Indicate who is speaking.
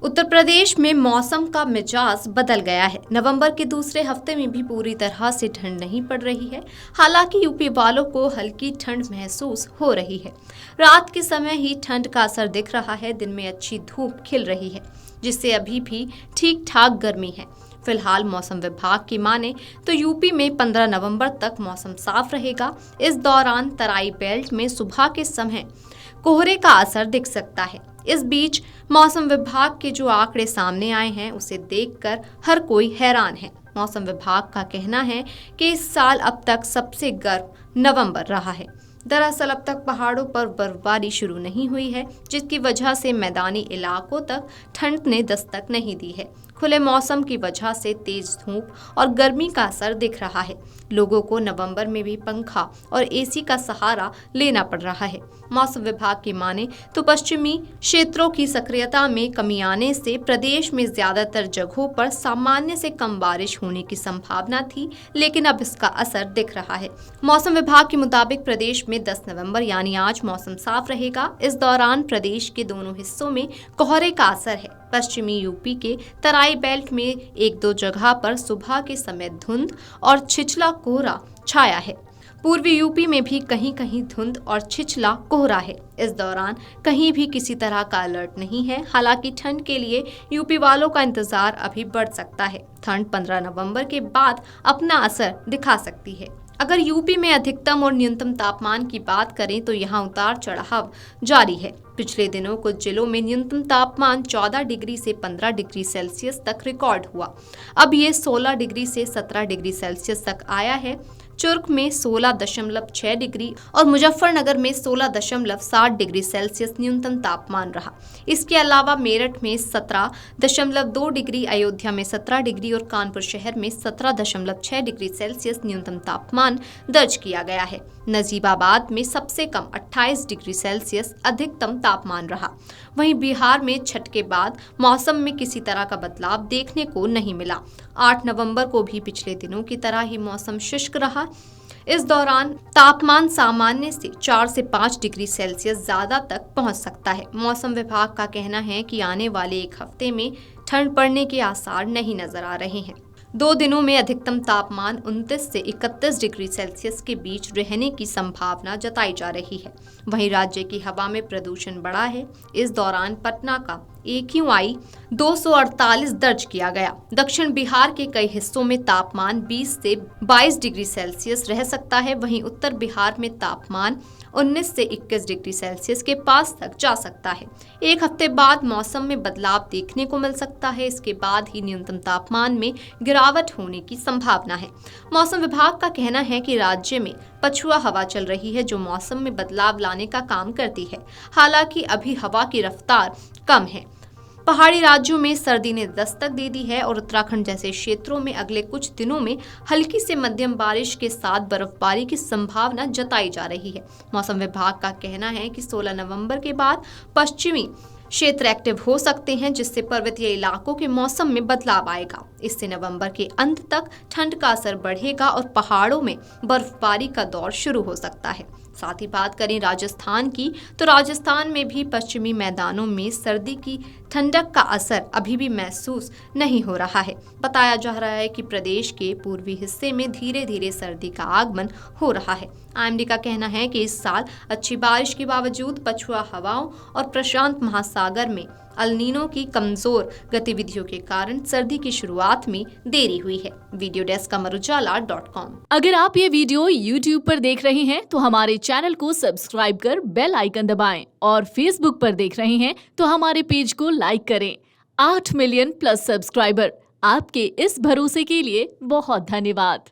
Speaker 1: उत्तर प्रदेश में मौसम का मिजाज बदल गया है। नवंबर के दूसरे हफ्ते में भी पूरी तरह से ठंड नहीं पड़ रही है। हालांकि यूपी वालों को हल्की ठंड महसूस हो रही है। रात के समय ही ठंड का असर दिख रहा है। दिन में अच्छी धूप खिल रही है, जिससे अभी भी ठीक ठाक गर्मी है। फिलहाल मौसम विभाग की माने तो यूपी में 15 नवंबर तक मौसम साफ रहेगा। इस दौरान तराई बेल्ट में सुबह के समय कोहरे का असर दिख सकता है। इस बीच मौसम विभाग के जो आंकड़े सामने आए हैं उसे देखकर हर कोई हैरान है। मौसम विभाग का कहना है कि इस साल अब तक सबसे गर्म नवंबर रहा है। दरअसल अब तक पहाड़ों पर बर्फबारी शुरू नहीं हुई है, जिसकी वजह से मैदानी इलाकों तक ठंड ने दस्तक नहीं दी है। खुले मौसम की वजह से तेज धूप और गर्मी का असर दिख रहा है। लोगों को नवंबर में भी पंखा और एसी का सहारा लेना पड़ रहा है। मौसम विभाग की माने तो पश्चिमी क्षेत्रों की सक्रियता में कमी आने से प्रदेश में ज्यादातर जगहों पर सामान्य से कम बारिश होने की संभावना थी, लेकिन अब इसका असर दिख रहा है। मौसम विभाग के मुताबिक प्रदेश में 10 नवंबर यानी आज मौसम साफ रहेगा। इस दौरान प्रदेश के दोनों हिस्सों में कोहरे का असर है। पश्चिमी यूपी के तराई बेल्ट में एक दो जगह पर सुबह के समय धुंध और छिछला कोहरा छाया है। पूर्वी यूपी में भी कहीं कहीं धुंध और छिछला कोहरा है। इस दौरान कहीं भी किसी तरह का अलर्ट नहीं है। हालांकि ठंड के लिए यूपी वालों का इंतजार अभी बढ़ सकता है। ठंड 15 नवंबर के बाद अपना असर दिखा सकती है। अगर यूपी में अधिकतम और न्यूनतम तापमान की बात करें तो यहाँ उतार चढ़ाव जारी है। पिछले दिनों कुछ जिलों में न्यूनतम तापमान 14 डिग्री से 15 डिग्री सेल्सियस तक रिकॉर्ड हुआ। अब ये 16 डिग्री से 17 डिग्री सेल्सियस तक आया है। चुर्क में 16.6 डिग्री और मुजफ्फरनगर में 16.7 डिग्री सेल्सियस न्यूनतम तापमान रहा। इसके अलावा मेरठ में 17.2 डिग्री, अयोध्या में 17 डिग्री और कानपुर शहर में 17.6 डिग्री सेल्सियस न्यूनतम तापमान दर्ज किया गया है। नजीबाबाद में सबसे कम 28 डिग्री सेल्सियस अधिकतम तापमान रहा। वहीं बिहार में छठ के बाद मौसम में किसी तरह का बदलाव देखने को नहीं मिला। 8 नवंबर को भी पिछले दिनों की तरह ही मौसम शुष्क रहा। इस दौरान तापमान सामान्य से 4 से 5 डिग्री सेल्सियस ज्यादा तक पहुंच सकता है। मौसम विभाग का कहना है कि आने वाले एक हफ्ते में ठंड पड़ने के आसार नहीं नजर आ रहे हैं। 2 दिनों में अधिकतम तापमान 29 से 31 डिग्री सेल्सियस के बीच रहने की संभावना जताई जा रही है। वहीं राज्य की हवा में प्रदूषण बढ़ा है। इस दौरान पटना का AQI 248 दर्ज किया गया। दक्षिण बिहार के कई हिस्सों में तापमान 20 से 22 डिग्री सेल्सियस रह सकता है। वहीं उत्तर बिहार में तापमान 19 से 21 डिग्री सेल्सियस के पास तक जा सकता है। एक हफ्ते बाद मौसम में बदलाव देखने को मिल सकता है। इसके बाद ही न्यूनतम तापमान में गिरावट होने की संभावना है। मौसम विभाग का कहना है कि राज्य में पछुआ हवा चल रही है, जो मौसम में बदलाव लाने का काम करती है। हालांकि अभी हवा की रफ्तार कम है। पहाड़ी राज्यों में सर्दी ने दस्तक दे दी है और उत्तराखंड जैसे क्षेत्रों में अगले कुछ दिनों में हल्की से मध्यम बारिश के साथ बर्फबारी की संभावना जताई जा रही है। मौसम विभाग का कहना है कि 16 नवंबर के बाद पश्चिमी क्षेत्र एक्टिव हो सकते हैं, जिससे पर्वतीय इलाकों के मौसम में बदलाव आएगा। इससे नवंबर के अंत तक ठंड का असर बढ़ेगा और पहाड़ों में बर्फबारी का दौर शुरू हो सकता है। साथ ही बात करें राजस्थान की तो राजस्थान में भी पश्चिमी मैदानों में सर्दी की ठंडक का असर अभी भी महसूस नहीं हो रहा है। बताया जा रहा है कि प्रदेश के पूर्वी हिस्से में धीरे धीरे सर्दी का आगमन हो रहा है। IMD का कहना है कि इस साल अच्छी बारिश के बावजूद पछुआ हवाओं और प्रशांत महासागर में अल नीनो की कमजोर गतिविधियों के कारण सर्दी की शुरुआत में देरी हुई है। वीडियो डेस्क अमरउजाला.com।
Speaker 2: अगर आप ये वीडियो YouTube पर देख रहे हैं तो हमारे चैनल को सब्सक्राइब कर बेल आइकन दबाएं और Facebook पर देख रहे हैं तो हमारे पेज को लाइक करें। 8 मिलियन प्लस सब्सक्राइबर, आपके इस भरोसे के लिए बहुत धन्यवाद।